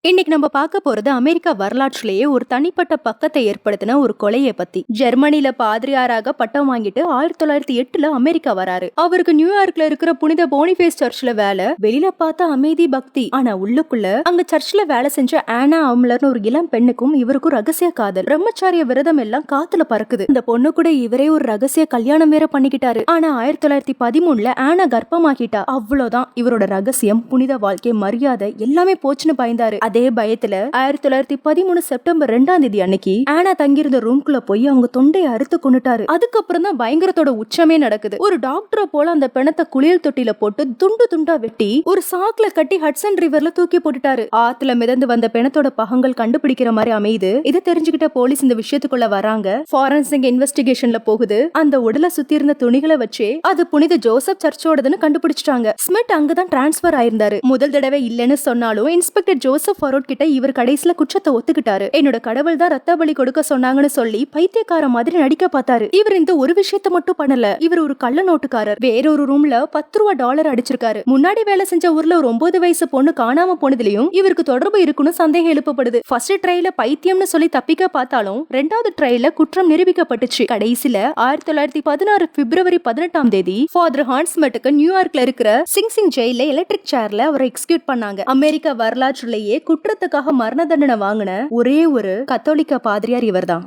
இன்னைக்கு நம்ம பார்க்க போறது அமெரிக்கா வரலாற்றிலேயே ஒரு தனிப்பட்ட பக்கத்தை ஏற்படுத்தின ஒரு கொலையை பத்தி. ஜெர்மனில பாதிரியாராக பட்டம் வாங்கிட்டு 1908 அமெரிக்கா வராரு. அவருக்கு நியூயார்க்ல இருக்கிற புனித போனிஃபேஸ் சர்ச்ல வேலை. வெளியில பார்த்தா அமைதி பக்தி, ஆனா உள்ளுக்குள்ள அங்க சர்ச்ல வேலை செஞ்ச ஆனா அம்லர்னு ஒரு இளம் பெண்ணுக்கும் இவருக்கும் ரகசிய காதல். பிரம்மச்சாரிய விரதம் எல்லாம் காத்துல பறக்குது. இந்த பொண்ணு கூட இவரே ஒரு ரகசிய கல்யாணம் வேற பண்ணிக்கிட்டாரு. ஆனா 1913 ஆனா கர்ப்பமாக்கிட்டா. அவ்வளவுதான், இவரோட ரகசியம், புனித வாழ்க்கை, மரியாதை எல்லாமே போச்சுன்னு பயந்தாரு. அதே பயத்துல 1913 செப்டம்பர் 2 அன்னைக்கு ஆனா தங்கியிருந்த ரூம்குள்ள போய் அவங்க தொண்டையை அறுத்து கொண்டுட்டாரு. அதுக்கப்புறம் தான் பயங்கரத்தோட உச்சமே நடக்குது. ஒரு டாக்டரை போல அந்த பிணத்தை குளியல் தொட்டில போட்டு துண்டு துண்டா வெட்டி ஒரு சாக்குல கட்டி ஹட்சன் ரிவர்ல தூக்கி போட்டுட்டாரு. ஆத்துல மிதந்து வந்த பிணத்தோட பகங்கள் கண்டுபிடிக்கிற மாதிரி அமையுது. இதை தெரிஞ்சுக்கிட்ட போலீஸ் இந்த விஷயத்துக்குள்ள வராங்க. ஃபாரன்சிக் இன்வெஸ்டிகேஷன்ல போகுது. அந்த உடலை சுத்தி இருந்த துணிகளை வச்சு அது புனித ஜோசப் சர்ச்சோடதுன்னு கண்டுபிடிச்சிட்டாங்க. ஸ்மித் அங்கதான் டிரான்ஸ்பர் ஆயிருந்தாரு. முதல் தடவை இல்லன்னு சொன்னாலும் இன்ஸ்பெக்டர் ஜோசப் கிட்ட இவர் கடைசில குற்றத்தை ஒத்துக்கிட்டாரு. என்னோட கடவுள் தான் ரத்த பலி கொடுக்க சொன்னாங்கன்னு சொல்லி பைத்தியக்கார மாதிரி நடிக்க பார்த்தாரு. இவர் இந்த ஒரு விஷயத்தை மட்டும் பண்ணல. இவர் ஒரு கள்ள நோட்டுக்காரர். வேறொரு ரூம்ல $10 அடிச்சிருக்காரு. முன்னாடி வேலை செஞ்ச ஊர்ல ஒரு 9 வயசு பொண்ணு காணாம போனதுலயும் இவருக்கு தொடர்பு இருக்குன்னு சந்தேகம் எழுப்பப்படுது. ஃபர்ஸ்ட் ட்ரைல பைத்தியம்னு சொல்லி தப்பிக்க பார்த்தாலும் ரெண்டாவது ட்ரைல குற்றம் நிரூபிக்கப்பட்டுச்சு. கடைசில 1916 பிப்ரவரி 18 ஃபாதர் ஹான்ஸ்மெட்டுக்கு நியூயார்க்ல இருக்கிற சிங் ஜெயில எலக்ட்ரிக் சேர்ல அவரை எக்ஸிக்யூட் பண்ணாங்க. அமெரிக்கா வரலாற்றிலேயே குற்றத்துக்காக மரண தண்டனை வாங்கின ஒரே ஒரு கத்தோலிக்க பாதிரியார் இவர்தான்.